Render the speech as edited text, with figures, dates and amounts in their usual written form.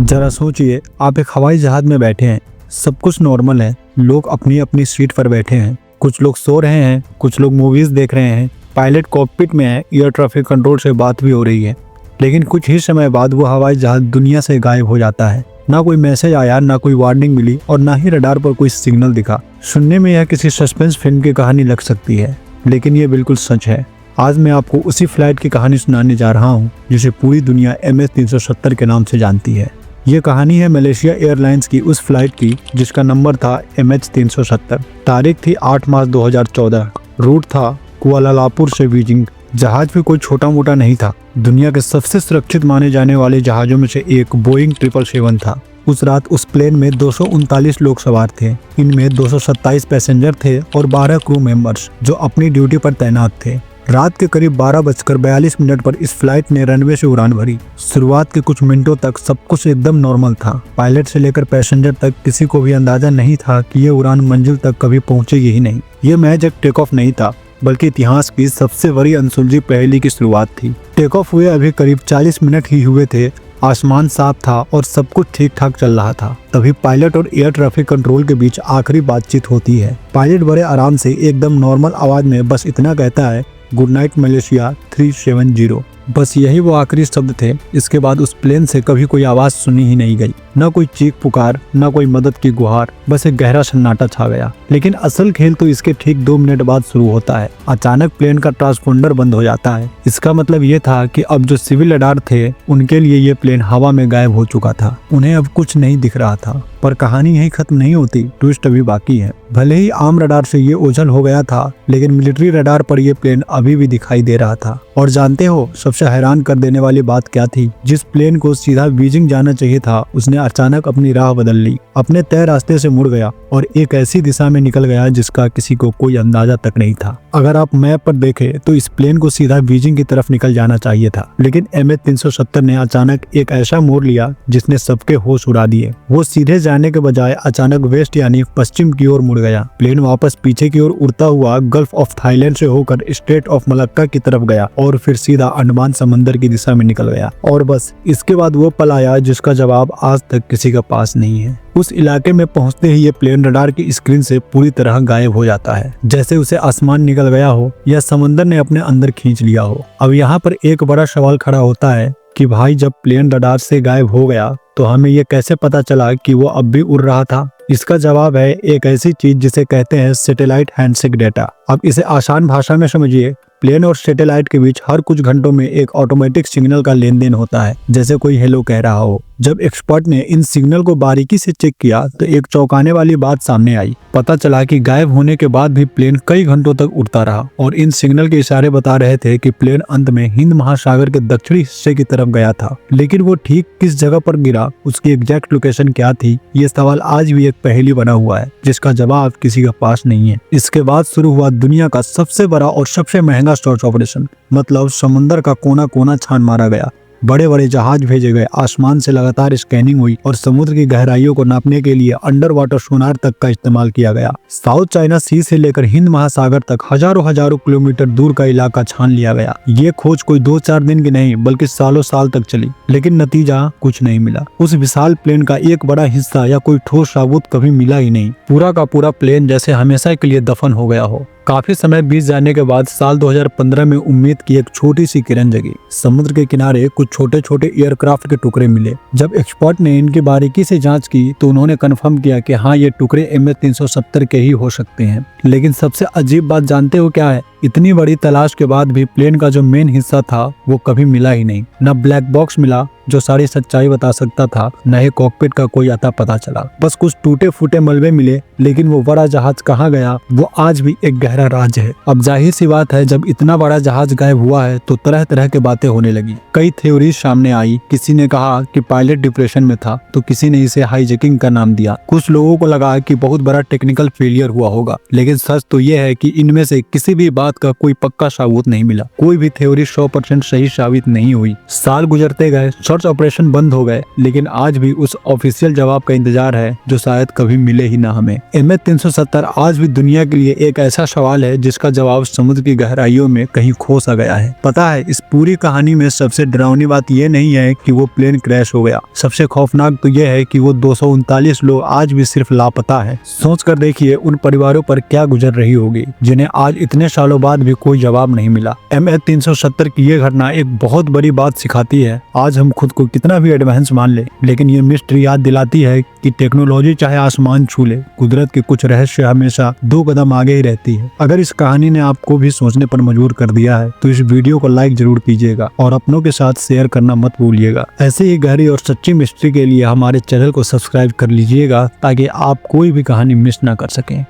जरा सोचिए, आप एक हवाई जहाज में बैठे हैं। सब कुछ नॉर्मल है, लोग अपनी अपनी सीट पर बैठे हैं, कुछ लोग सो रहे हैं, कुछ लोग मूवीज देख रहे हैं, पायलट कॉकपिट में है, एयर ट्रैफिक कंट्रोल से बात भी हो रही है। लेकिन कुछ ही समय बाद वो हवाई जहाज दुनिया से गायब हो जाता है। ना कोई मैसेज आया, ना कोई वार्निंग मिली और ना ही रडार पर कोई सिग्नल दिखा। सुनने में यह किसी सस्पेंस फिल्म की कहानी लग सकती है, लेकिन ये बिल्कुल सच है। आज मैं आपको उसी फ्लाइट की कहानी सुनाने जा रहा हूँ जिसे पूरी दुनिया MS-370 के नाम से जानती है। ये कहानी है मलेशिया एयरलाइंस की उस फ्लाइट की जिसका नंबर था MH370। तारीख थी 8 मार्च 2014। रूट था कुआलालंपुर से बीजिंग। जहाज भी कोई छोटा मोटा नहीं था। दुनिया के सबसे सुरक्षित माने जाने वाले जहाजों में से एक बोइंग 777 था। उस रात उस प्लेन में 239 लोग सवार थे। इनमें 227 पैसेंजर थे और 12 क्रू मेंबर्स जो अपनी ड्यूटी पर तैनात थे। रात के करीब 12:42 पर इस फ्लाइट ने रनवे से उड़ान भरी। शुरुआत के कुछ मिनटों तक सब कुछ एकदम नॉर्मल था। पायलट से लेकर पैसेंजर तक किसी को भी अंदाजा नहीं था कि ये उड़ान मंजिल तक कभी पहुंचेगी ही नहीं। ये महज एक टेक ऑफ नहीं था, बल्कि इतिहास की सबसे बड़ी अनसुलझी पहेली की शुरुआत थी। टेक ऑफ हुए अभी करीब 40 मिनट ही हुए थे। आसमान साफ था और सब कुछ ठीक ठाक चल रहा था। तभी पायलट और एयर ट्रैफिक कंट्रोल के बीच आखिरी बातचीत होती है। पायलट बड़े आराम से एकदम नॉर्मल आवाज में बस इतना कहता है, गुड नाइट मलेशिया 370। बस यही वो आखिरी शब्द थे। इसके बाद उस प्लेन से कभी कोई आवाज सुनी ही नहीं गई। न कोई चीख पुकार, न कोई मदद की गुहार, बस एक गहरा सन्नाटा छा गया। लेकिन असल खेल तो इसके ठीक 2 मिनट बाद शुरू होता है। अचानक प्लेन का ट्रांसपोंडर बंद हो जाता है। इसका मतलब ये था कि अब जो सिविल रडार थे उनके लिए ये प्लेन हवा में गायब हो चुका था। उन्हें अब कुछ नहीं दिख रहा था। पर कहानी यही खत्म नहीं होती, ट्विस्ट अभी बाकी है। भले ही आम रडार से ये ओझल हो गया था, लेकिन मिलिट्री रडार पर यह प्लेन अभी भी दिखाई दे रहा था। और जानते हो सबसे हैरान कर देने वाली बात क्या थी? जिस प्लेन को सीधा बीजिंग जाना चाहिए था, उसने अचानक अपनी राह बदल ली, अपने तय रास्ते से मुड़ गया और एक ऐसी दिशा में निकल गया जिसका किसी को कोई अंदाजा तक नहीं था। अगर आप मैप पर देखें तो इस प्लेन को सीधा बीजिंग की तरफ निकल जाना चाहिए था, लेकिन MS-370 ने अचानक एक ऐसा मोड़ लिया जिसने सबके होश उड़ा दिए। वो सीधे जाने के बजाय अचानक वेस्ट यानी पश्चिम की ओर मुड़ गया। प्लेन वापस पीछे की ओर उड़ता हुआ गल्फ ऑफ थाईलैंड से होकर स्ट्रेट ऑफ मलक्का की तरफ गया और फिर सीधा अंडमान समंदर की दिशा में निकल गया। और बस इसके बाद वो पल आया जिसका जवाब आज तक किसी के पास नहीं है। उस इलाके में पहुंचते ही ये प्लेन रडार की स्क्रीन से पूरी तरह गायब हो जाता है, जैसे उसे आसमान निकल गया हो या समंदर ने अपने अंदर खींच लिया हो। अब यहाँ पर एक बड़ा सवाल खड़ा होता है कि भाई जब प्लेन रडार से गायब हो गया तो हमें ये कैसे पता चला कि वो अब भी उड़ रहा था? इसका जवाब है एक ऐसी चीज जिसे कहते हैं सैटेलाइट हैंडशेक डेटा। अब इसे आसान भाषा में समझिए। प्लेन और सैटेलाइट के बीच हर कुछ घंटों में एक ऑटोमेटिक सिग्नल का लेन देन होता है, जैसे कोई हेलो कह रहा हो। जब एक्सपर्ट ने इन सिग्नल को बारीकी से चेक किया तो एक चौंकाने वाली बात सामने आई। पता चला कि गायब होने के बाद भी प्लेन कई घंटों तक उड़ता रहा और इन सिग्नल के इशारे बता रहे थे कि प्लेन अंत में हिंद महासागर के दक्षिणी हिस्से की तरफ गया था। लेकिन वो ठीक किस जगह पर गिरा, उसकी एग्जैक्ट लोकेशन क्या थी, ये सवाल आज भी एक पहेली बना हुआ है जिसका जवाब किसी के पास नहीं है। इसके बाद शुरू हुआ दुनिया का सबसे बड़ा और सबसे महंगा सर्च ऑपरेशन। मतलब समंदर का कोना कोना छान मारा गया, बड़े बड़े जहाज भेजे गए, आसमान से लगातार स्कैनिंग हुई और समुद्र की गहराइयों को नापने के लिए अंडर वाटर सोनार तक का इस्तेमाल किया गया। साउथ चाइना सी से लेकर हिंद महासागर तक हजारों किलोमीटर दूर का इलाका छान लिया गया। ये खोज कोई 2-4 दिन की नहीं बल्कि सालों साल तक चली, लेकिन नतीजा कुछ नहीं मिला। उस विशाल प्लेन का एक बड़ा हिस्सा या कोई ठोस सबूत कभी मिला ही नहीं। पूरा का पूरा प्लेन जैसे हमेशा के लिए दफन हो गया हो। काफी समय बीत जाने के बाद साल 2015 में उम्मीद की एक छोटी सी किरण जगी। समुद्र के किनारे कुछ छोटे छोटे एयरक्राफ्ट के टुकड़े मिले। जब एक्सपर्ट ने इनकी बारीकी से जांच की तो उन्होंने कंफर्म किया कि हाँ, ये टुकड़े MS-370 के ही हो सकते हैं। लेकिन सबसे अजीब बात जानते हो क्या है? इतनी बड़ी तलाश के बाद भी प्लेन का जो मेन हिस्सा था वो कभी मिला ही नहीं। न ब्लैक बॉक्स मिला जो सारी सच्चाई बता सकता था, न ही कॉकपिट का कोई अता पता चला। बस कुछ टूटे फूटे मलबे मिले, लेकिन वो बड़ा जहाज कहाँ गया वो आज भी एक गहरा राज है। अब जाहिर सी बात है, जब इतना बड़ा जहाज गायब हुआ है तो तरह तरह की बातें होने लगी। कई थ्योरीज सामने आई। किसी ने कहा कि पायलट डिप्रेशन में था, तो किसी ने इसे हाईजैकिंग का नाम दिया। कुछ लोगों को लगा कि बहुत बड़ा टेक्निकल फेलियर हुआ होगा, लेकिन सच तो ये है कि इनमें से किसी भी बात बात का कोई पक्का सबूत नहीं मिला। कोई भी थ्योरी 100% सही साबित नहीं हुई। साल गुजरते गए, सर्च ऑपरेशन बंद हो गए, लेकिन आज भी उस ऑफिशियल जवाब का इंतजार है जो शायद कभी मिले ही ना हमें। MH370 आज भी दुनिया के लिए एक ऐसा सवाल है जिसका जवाब समुद्र की गहराइयों में कहीं खो सा गया है। पता है, इस पूरी कहानी में सबसे डरावनी बात यह नहीं है कि वो प्लेन क्रैश हो गया। सबसे खौफनाक तो यह है कि वो 239 लोग आज भी सिर्फ लापता है। सोच कर देखिए उन परिवारों पर क्या गुजर रही होगी जिन्हें आज इतने सालों बाद भी कोई जवाब नहीं मिला। MH370 की ये घटना एक बहुत बड़ी बात सिखाती है। आज हम खुद को कितना भी एडवांस मान ले, लेकिन ये मिस्ट्री याद दिलाती है कि टेक्नोलॉजी चाहे आसमान छू ले, कुदरत के कुछ रहस्य हमेशा 2 कदम आगे ही रहती है। अगर इस कहानी ने आपको भी सोचने पर मजबूर कर दिया है तो इस वीडियो को लाइक जरूर कीजिएगा और अपनों के साथ शेयर करना मत भूलिएगा। ऐसे ही गहरी और सच्ची मिस्ट्री के लिए हमारे चैनल को सब्सक्राइब कर लीजिएगा ताकि आप कोई भी कहानी मिस ना कर सकें।